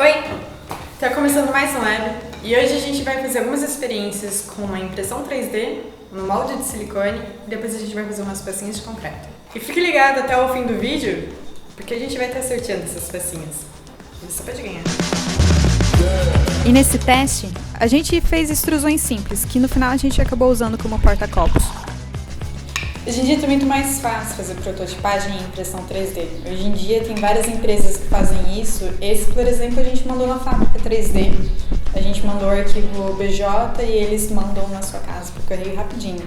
Oi! Tá começando mais um Lab e hoje a gente vai fazer algumas experiências com uma impressão 3D no molde de silicone e depois a gente vai fazer umas pecinhas de concreto. E fique ligado até o fim do vídeo porque a gente vai estar sorteando essas pecinhas. Você pode ganhar. E nesse teste, a gente fez extrusões simples, que no final a gente acabou usando como porta-copos. Hoje em dia é muito mais fácil fazer prototipagem em impressão 3D. Hoje em dia tem várias empresas que fazem isso. Esse, por exemplo, a gente mandou na fábrica 3D. A gente mandou o arquivo BJ e eles mandam na sua casa por correio rapidinho.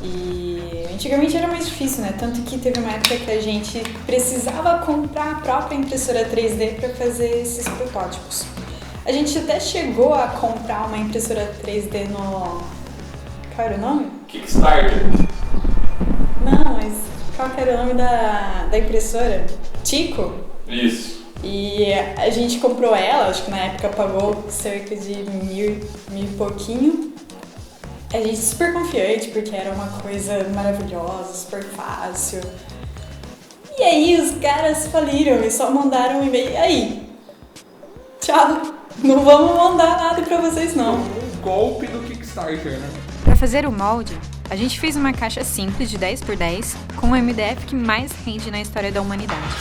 E antigamente era mais difícil, né? Tanto que teve uma época que a gente precisava comprar a própria impressora 3D para fazer esses protótipos. A gente até chegou a comprar uma impressora 3D no... Qual era o nome? Kickstarter. Não, mas qual que era o nome da impressora? Tico? Isso. E a gente comprou ela, acho que na época pagou cerca de mil e pouquinho. A gente super confiante porque era uma coisa maravilhosa, super fácil. E aí os caras faliram e só mandaram um e-mail. E aí? Tchau, não vamos mandar nada pra vocês não. Um golpe do Kickstarter, né? Para fazer o molde, a gente fez uma caixa simples de 10x10 com o MDF que mais rende na história da humanidade.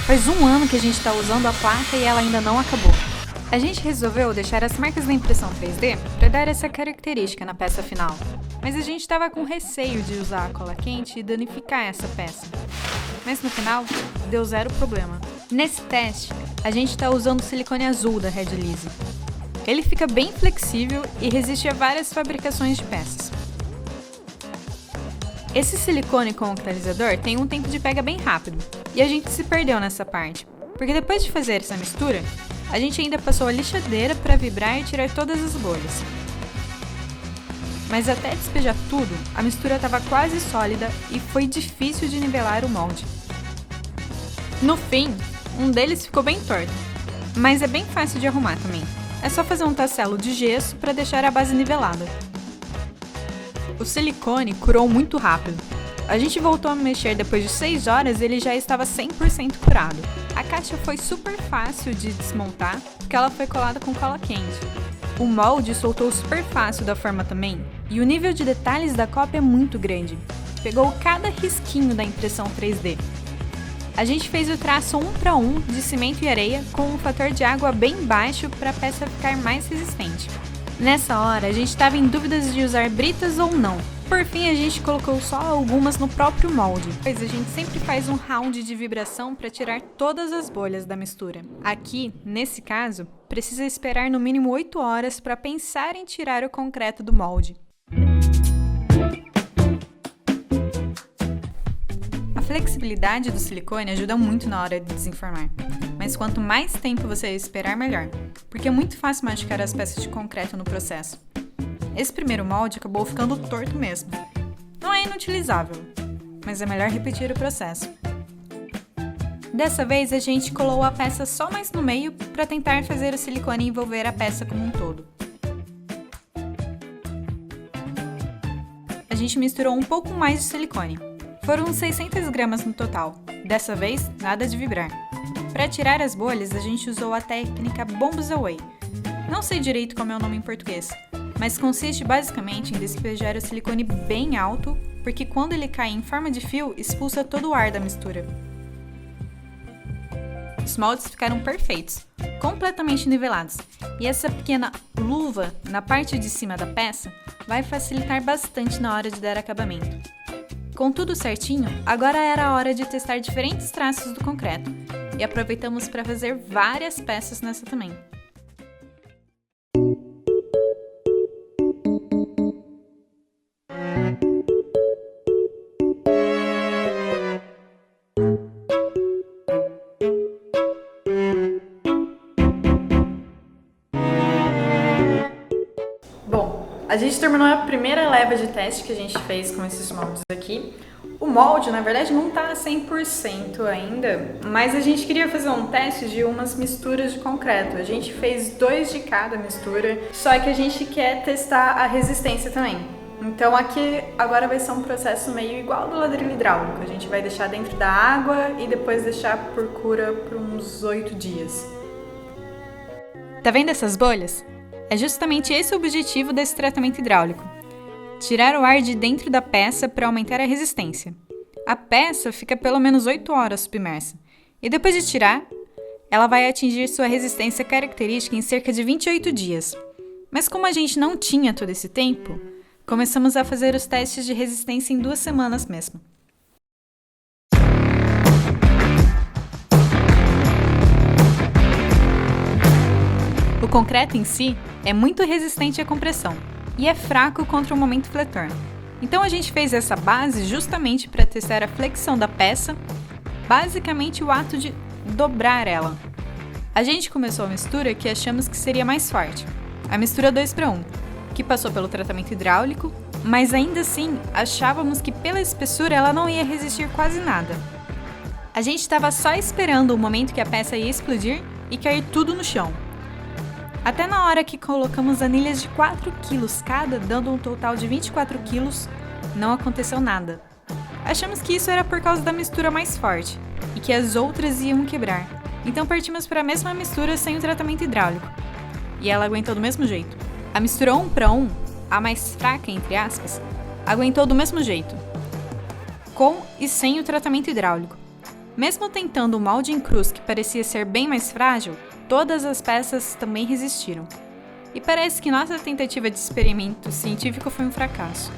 Faz um ano que a gente está usando a placa e ela ainda não acabou. A gente resolveu deixar as marcas da impressão 3D para dar essa característica na peça final, mas a gente estava com receio de usar a cola quente e danificar essa peça. Mas no final, deu zero problema. Nesse teste, a gente está usando o silicone azul da Red Lease. Ele fica bem flexível e resiste a várias fabricações de peças. Esse silicone com o catalisador tem um tempo de pega bem rápido, e a gente se perdeu nessa parte, porque depois de fazer essa mistura, a gente ainda passou a lixadeira para vibrar e tirar todas as bolhas. Mas até despejar tudo, a mistura estava quase sólida e foi difícil de nivelar o molde. No fim, um deles ficou bem torto, mas é bem fácil de arrumar também. É só fazer um tacelo de gesso para deixar a base nivelada. O silicone curou muito rápido. A gente voltou a mexer depois de 6 horas e ele já estava 100% curado. A caixa foi super fácil de desmontar, porque ela foi colada com cola quente. O molde soltou super fácil da forma também, e o nível de detalhes da cópia é muito grande. Pegou cada risquinho da impressão 3D. A gente fez o traço 1 para 1 de cimento e areia com um fator de água bem baixo para a peça ficar mais resistente. Nessa hora, a gente estava em dúvidas de usar britas ou não. Por fim, a gente colocou só algumas no próprio molde, pois a gente sempre faz um round de vibração para tirar todas as bolhas da mistura. Aqui, nesse caso, precisa esperar no mínimo 8 horas para pensar em tirar o concreto do molde. A flexibilidade do silicone ajuda muito na hora de desenformar, mas quanto mais tempo você esperar, melhor, porque é muito fácil machucar as peças de concreto no processo. Esse primeiro molde acabou ficando torto mesmo. Não é inutilizável, mas é melhor repetir o processo. Dessa vez a gente colou a peça só mais no meio para tentar fazer o silicone envolver a peça como um todo. A gente misturou um pouco mais de silicone. Foram 600 gramas no total, dessa vez nada de vibrar. Para tirar as bolhas, a gente usou a técnica Bombs Away. Não sei direito como é o nome em português, mas consiste basicamente em despejar o silicone bem alto, porque quando ele cai em forma de fio, expulsa todo o ar da mistura. Os moldes ficaram perfeitos, completamente nivelados, e essa pequena luva na parte de cima da peça vai facilitar bastante na hora de dar acabamento. Com tudo certinho, agora era a hora de testar diferentes traços do concreto, e aproveitamos para fazer várias peças nessa também. Bom, a gente terminou a primeira leva de teste que a gente fez com esses moldes aqui. O molde, na verdade, não tá 100% ainda, mas a gente queria fazer um teste de umas misturas de concreto. A gente fez 2 de cada mistura, só que a gente quer testar a resistência também. Então aqui agora vai ser um processo meio igual do ladrilho hidráulico. A gente vai deixar dentro da água e depois deixar por cura por uns 8 dias. Tá vendo essas bolhas? É justamente esse o objetivo desse tratamento hidráulico. Tirar o ar de dentro da peça para aumentar a resistência. A peça fica pelo menos 8 horas submersa. E depois de tirar, ela vai atingir sua resistência característica em cerca de 28 dias. Mas como a gente não tinha todo esse tempo, começamos a fazer os testes de resistência em 2 semanas mesmo. O concreto em si é muito resistente à compressão e é fraco contra o momento fletor. Então a gente fez essa base justamente para testar a flexão da peça, basicamente o ato de dobrar ela. A gente começou a mistura que achamos que seria mais forte, a mistura 2:1, que passou pelo tratamento hidráulico, mas ainda assim achávamos que pela espessura ela não ia resistir quase nada. A gente estava só esperando o momento que a peça ia explodir e cair tudo no chão. Até na hora que colocamos anilhas de 4 kg cada, dando um total de 24 kg, não aconteceu nada. Achamos que isso era por causa da mistura mais forte e que as outras iam quebrar. Então partimos para a mesma mistura sem o tratamento hidráulico. E ela aguentou do mesmo jeito. A mistura 1:1, a mais fraca entre aspas, aguentou do mesmo jeito, com e sem o tratamento hidráulico. Mesmo tentando o molde em cruz que parecia ser bem mais frágil, todas as peças também resistiram. E parece que nossa tentativa de experimento científico foi um fracasso.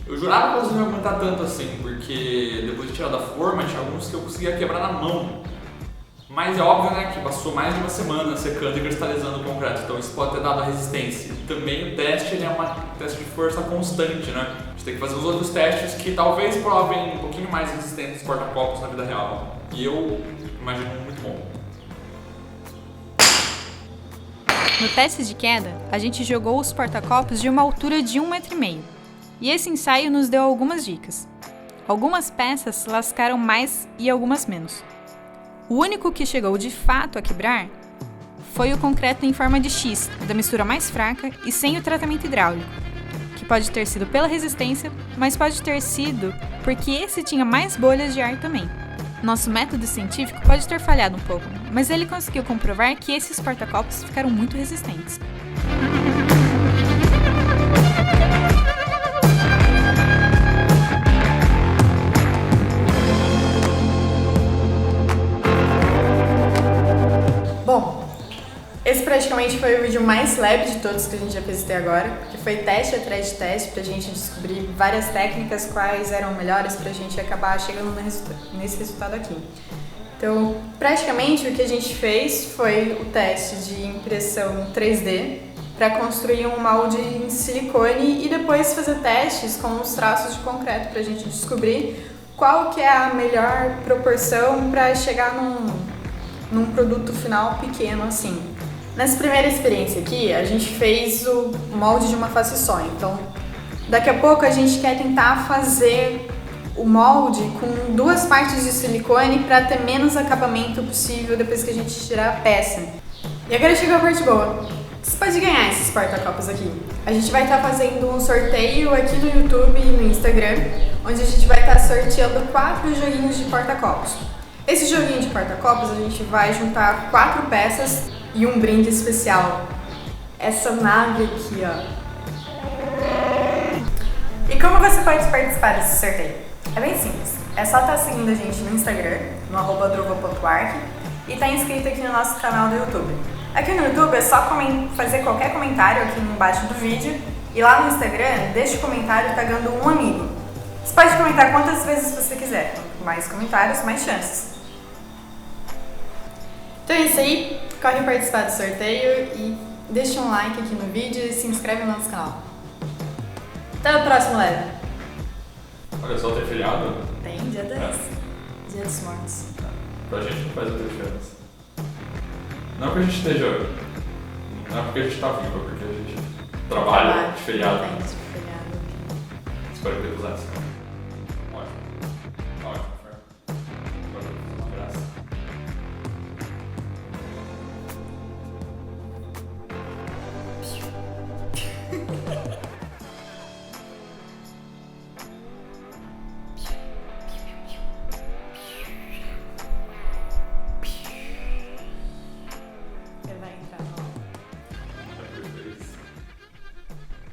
Eu jurava que elas não iam aguentar tanto assim, porque depois de tirar da forma, tinha alguns que eu conseguia quebrar na mão. Mas é óbvio, né, que passou mais de uma semana secando e cristalizando o concreto, então isso pode ter dado a resistência. E também o teste ele é um teste de força constante, né? A gente tem que fazer os outros testes que talvez provem um pouquinho mais resistentes os porta-copos na vida real. E eu imagino muito bom. No teste de queda, a gente jogou os porta-copos de uma altura de 1,5 m. E esse ensaio nos deu algumas dicas. Algumas peças lascaram mais e algumas menos. O único que chegou de fato a quebrar foi o concreto em forma de X, da mistura mais fraca e sem o tratamento hidráulico, que pode ter sido pela resistência, mas pode ter sido porque esse tinha mais bolhas de ar também. Nosso método científico pode ter falhado um pouco, mas ele conseguiu comprovar que esses porta-copos ficaram muito resistentes. Bom, esse praticamente foi o vídeo mais leve de todos que a gente já fez até agora, porque foi teste atrás de teste pra gente descobrir várias técnicas, quais eram melhores pra gente acabar chegando nesse resultado aqui. Então, praticamente o que a gente fez foi o teste de impressão 3D para construir um molde em silicone e depois fazer testes com os traços de concreto pra gente descobrir qual que é a melhor proporção para chegar num produto final pequeno assim. Nessa primeira experiência aqui, a gente fez o molde de uma face só, então daqui a pouco a gente quer tentar fazer o molde com 2 partes de silicone para ter menos acabamento possível depois que a gente tirar a peça. E agora chegou a parte boa. Você pode ganhar esses porta-copos aqui. A gente vai estar fazendo um sorteio aqui no YouTube e no Instagram, onde a gente vai estar sorteando 4 joguinhos de porta-copos. Esse joguinho de porta-copos a gente vai juntar 4 peças e um brinde especial. Essa nave aqui, ó. E como você pode participar desse sorteio? É bem simples. É só estar seguindo a gente no Instagram, no @druva.arc, e estar inscrito aqui no nosso canal do YouTube. Aqui no YouTube é só fazer qualquer comentário aqui embaixo do vídeo, e lá no Instagram deixa o comentário tagando um amigo. Você pode comentar quantas vezes você quiser. Mais comentários, mais chances. Então é isso aí, corre participar do sorteio e deixa um like aqui no vídeo e se inscreve no nosso canal. Até o próximo Leve. Olha só, tem feriado? Tem, dia 10. Dia dos Mortos. Pra gente não faz outra diferença. Não que a gente esteja... Não é porque a gente tá vivo, é porque a gente trabalha de feriado. Tem de feriado. Espero ter usado isso. Ótimo. Ótimo, Fer. Agora eu vou fazer uma graça. Ele vai entrar.